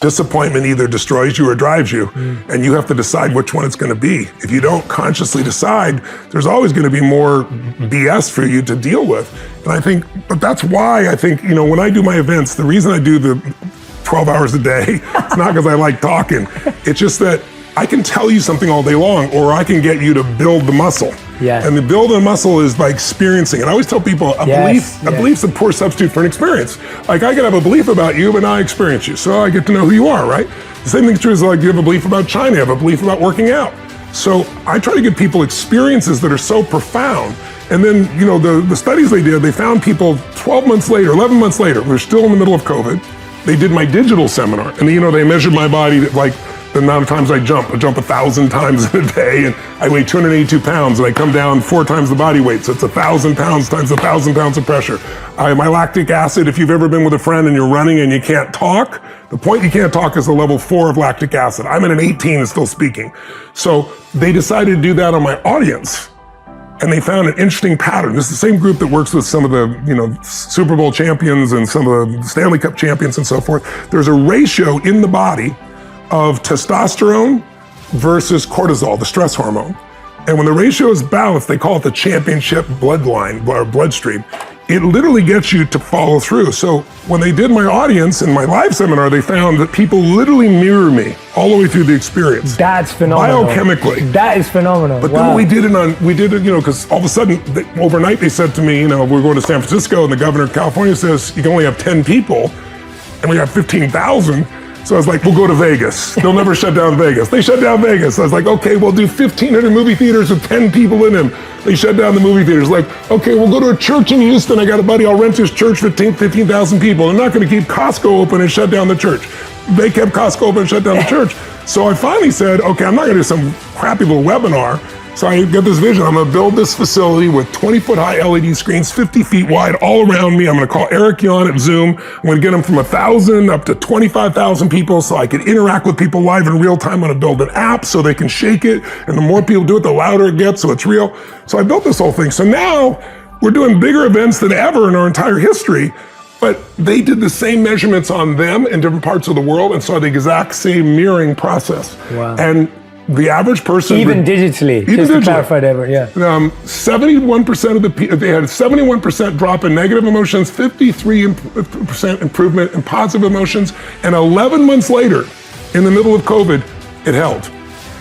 disappointment either destroys you or drives you, and you have to decide which one it's going to be. If you don't consciously decide, there's always going to be more BS for you to deal with. And I think, but that's why I think, when I do my events, the reason I do the 12 hours a day, it's not because I like talking. It's just that I can tell you something all day long, or I can get you to build the muscle. Yeah. And the build a muscle is by experiencing it. I always tell people a belief's a poor substitute for an experience. Like, I can have a belief about you, but now I experience you. So I get to know who you are, right? The same thing's true as, like, you have a belief about China, you have a belief about working out. So I try to give people experiences that are so profound. And then, the studies they did, they found people 12 months later, 11 months later, we're still in the middle of COVID. They did my digital seminar, and they measured my body, like, the amount of times I jump 1,000 times in a day, and I weigh 282 pounds, and I come down 4 times the body weight, so it's 1,000 pounds times 1,000 pounds of pressure. My lactic acid, if you've ever been with a friend and you're running and you can't talk, the point you can't talk is the level 4 of lactic acid. I'm at an 18 and still speaking. So they decided to do that on my audience, and they found an interesting pattern. This is the same group that works with some of the, Super Bowl champions and some of the Stanley Cup champions and so forth. There's a ratio in the body of testosterone versus cortisol, the stress hormone. And when the ratio is balanced, they call it the championship bloodline or bloodstream. It literally gets you to follow through. So when they did my audience in my live seminar, they found that people literally mirror me all the way through the experience. That's phenomenal. Biochemically. That is phenomenal. But then we did it, because all of a sudden, overnight they said to me, we're going to San Francisco, and the governor of California says you can only have 10 people, and we have 15,000. So I was like, we'll go to Vegas. They'll never shut down Vegas. They shut down Vegas. I was like, okay, we'll do 1,500 movie theaters with 10 people in them. They shut down the movie theaters. Like, okay, we'll go to a church in Houston. I got a buddy, I'll rent his church for 15,000 people. They're not going to keep Costco open and shut down the church. They kept Costco open and shut down the church. So I finally said, okay, I'm not going to do some crappy little webinar. So I got this vision. I'm going to build this facility with 20-foot high LED screens, 50 feet wide, all around me. I'm going to call Eric Yon at Zoom. I'm going to get them from 1,000 up to 25,000 people so I can interact with people live in real time. I'm going to build an app so they can shake it. And the more people do it, the louder it gets, so it's real. So I built this whole thing. So now we're doing bigger events than ever in our entire history. But they did the same measurements on them in different parts of the world and saw the exact same mirroring process. Wow. And the average person, even digitally, just to clarify that, 71% of the people, they had a 71% drop in negative emotions, 53% improvement in positive emotions, and 11 months later, in the middle of COVID, it held,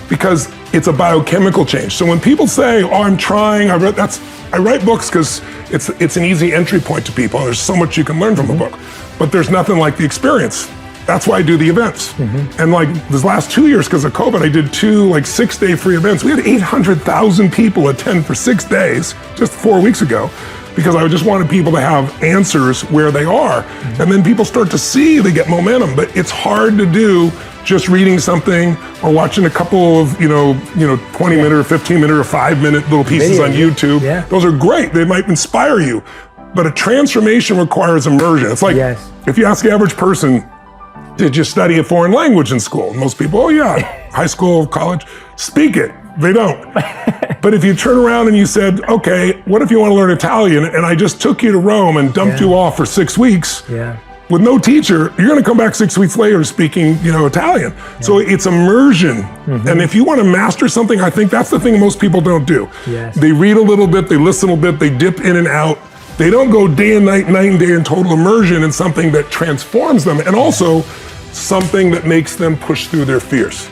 because it's a biochemical change. So when people say, "Oh, I'm trying," I write books because it's an easy entry point to people. There's so much you can learn from a book, but there's nothing like the experience. That's why I do the events. And like this last 2 years, because of COVID, I did 2 6-day free events. We had 800,000 people attend for 6 days, just 4 weeks ago, because I just wanted people to have answers where they are. And then people start to see, they get momentum, but it's hard to do just reading something or watching a couple of, 20-minute or 15-minute or 5-minute little pieces on YouTube. Yeah. Those are great. They might inspire you, but a transformation requires immersion. It's like, if you ask the average person, did you study a foreign language in school? Most people, oh yeah, high school, college, speak it. They don't. But if you turn around and you said, okay, what if you want to learn Italian? And I just took you to Rome and dumped you off for 6 weeks with no teacher, you're going to come back 6 weeks later speaking, Italian. So it's immersion. And if you want to master something, I think that's the thing most people don't do. They read a little bit, they listen a little bit, they dip in and out. They don't go day and night, night and day in total immersion in something that transforms them, and also something that makes them push through their fears.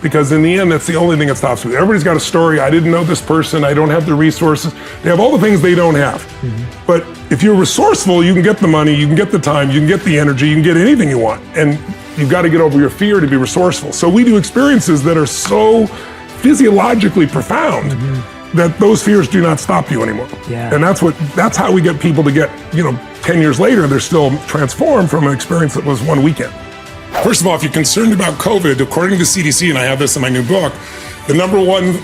Because in the end, that's the only thing that stops me. Everybody's got a story. I didn't know this person. I don't have the resources. They have all the things they don't have. But if you're resourceful, you can get the money, you can get the time, you can get the energy, you can get anything you want. And you've got to get over your fear to be resourceful. So we do experiences that are so physiologically profound that those fears do not stop you anymore. And that's how we get people to get, 10 years later, they're still transformed from an experience that was one weekend. First of all, if you're concerned about COVID, according to CDC, and I have this in my new book, the number one,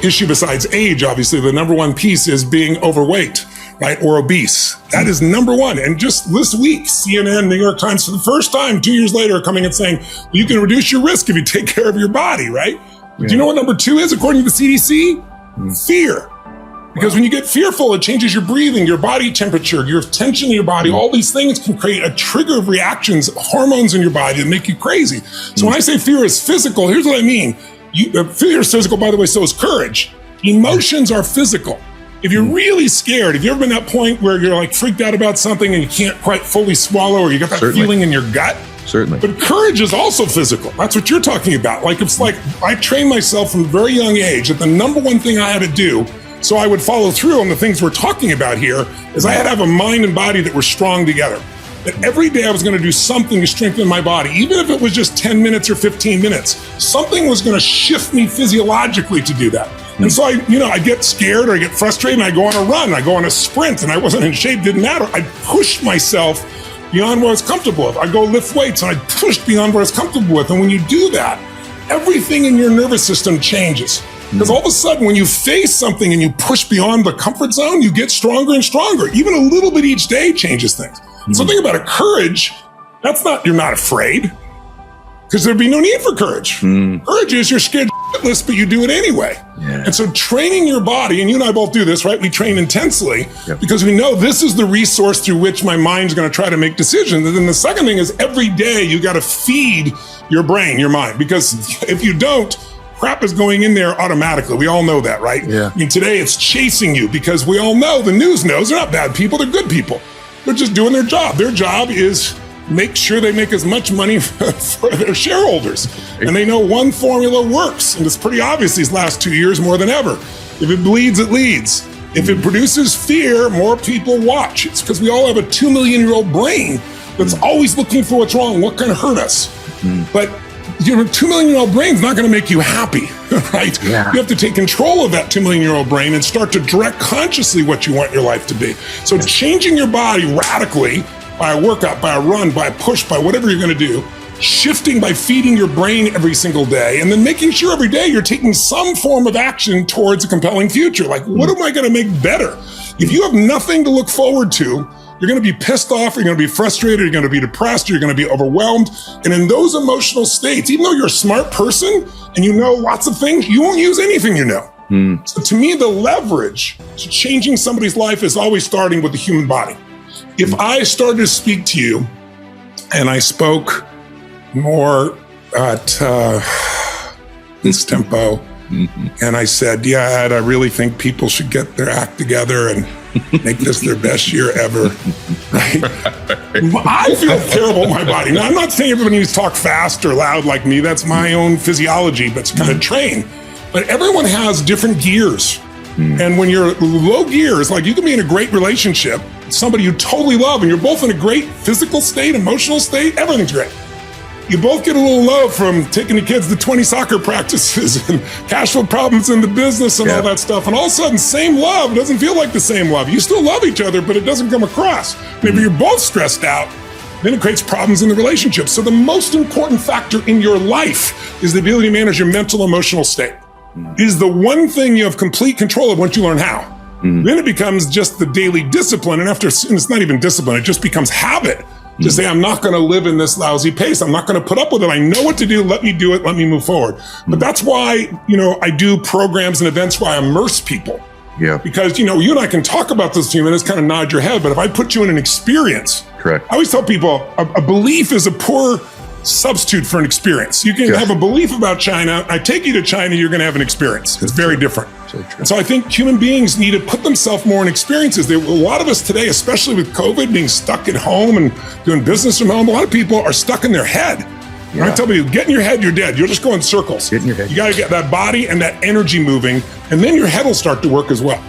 issue besides age, obviously, the number one piece is being overweight, right? Or obese. That is number one. And just this week, CNN, New York Times, for the first time, 2 years later, are coming and saying, well, you can reduce your risk if you take care of your body, right? Do you know what number 2 is, according to the CDC? Fear. Because when you get fearful, it changes your breathing, your body temperature, your tension in your body. All these things can create a trigger of reactions, hormones in your body that make you crazy. So when I say fear is physical, here's what I mean. Fear is physical, by the way, so is courage. Emotions are physical. If you're really scared, if you've ever been at that point where you're like freaked out about something and you can't quite fully swallow, or you got that feeling in your gut. Certainly. But courage is also physical. That's what you're talking about. Like, it's like I trained myself from a very young age that the number one thing I had to do so I would follow through on the things we're talking about here is I had to have a mind and body that were strong together. That every day I was going to do something to strengthen my body, even if it was just 10 minutes or 15 minutes. Something was going to shift me physiologically to do that. And so I get scared or I get frustrated and I go on a run, I go on a sprint, and I wasn't in shape, didn't matter. I pushed myself beyond what I was comfortable with. I go lift weights and I pushed beyond what I was comfortable with. And when you do that, everything in your nervous system changes. Because all of a sudden, when you face something and you push beyond the comfort zone, you get stronger and stronger. Even a little bit each day changes things. So think about it. Courage, you're not afraid. Because there'd be no need for courage. Courage is you're scared shitless, but you do it anyway. Yeah. And so training your body, and you and I both do this, right? We train intensely because we know this is the resource through which my mind's going to try to make decisions. And then the second thing is every day you got to feed your brain, your mind, because if you don't, crap is going in there automatically. We all know that, right? Yeah. I mean, today it's chasing you because we all know, the news knows, they're not bad people, they're good people. They're just doing their job. Their job is make sure they make as much money for their shareholders. And they know one formula works. And it's pretty obvious these last 2 years more than ever. If it bleeds, it leads. If it produces fear, more people watch. It's because we all have a 2 million-year-old brain that's always looking for what's wrong, what can hurt us. But your 2 million-year-old brain's not going to make you happy, right? Yeah. You have to take control of that 2 million-year-old brain and start to direct consciously what you want your life to be. So changing your body radically by a workout, by a run, by a push, by whatever you're going to do, shifting by feeding your brain every single day, and then making sure every day you're taking some form of action towards a compelling future. Like, what am I going to make better? If you have nothing to look forward to, you're going to be pissed off, you're going to be frustrated, you're going to be depressed, you're going to be overwhelmed. And in those emotional states, even though you're a smart person and you know lots of things, you won't use anything you know. So to me, the leverage to changing somebody's life is always starting with the human body. If I started to speak to you and I spoke more at this tempo, and I said, yeah, Ed, I really think people should get their act together and make this their best year ever. Right? I feel terrible in my body. Now, I'm not saying everybody needs to talk fast or loud like me. That's my own physiology, but it's kind of trained. But everyone has different gears. And when you're low gears, like you can be in a great relationship, somebody you totally love, and you're both in a great physical state, emotional state, everything's great. You both get a little low from taking the kids to 20 soccer practices and cash flow problems in the business and all that stuff. And all of a sudden, same love doesn't feel like the same love. You still love each other, but it doesn't come across. Maybe you're both stressed out, then it creates problems in the relationship. So the most important factor in your life is the ability to manage your mental, emotional state. It is the one thing you have complete control of once you learn how. Then it becomes just the daily discipline. And it's not even discipline, it just becomes habit. To say, I'm not going to live in this lousy pace. I'm not going to put up with it. I know what to do. Let me do it. Let me move forward. But that's why, I do programs and events where I immerse people. Yeah. Because, you and I can talk about this to you and just kind of nod your head. But if I put you in an experience, correct. I always tell people a belief is a poor substitute for an experience. You can have a belief about China. I take you to China, you're going to have an experience. It's very different. And so I think human beings need to put themselves more in experiences. A lot of us today, especially with COVID, being stuck at home and doing business from home, a lot of people are stuck in their head. Yeah. I tell people, get in your head, you're dead. You'll just go in circles. Get in your head. You got to get that body and that energy moving, and then your head will start to work as well.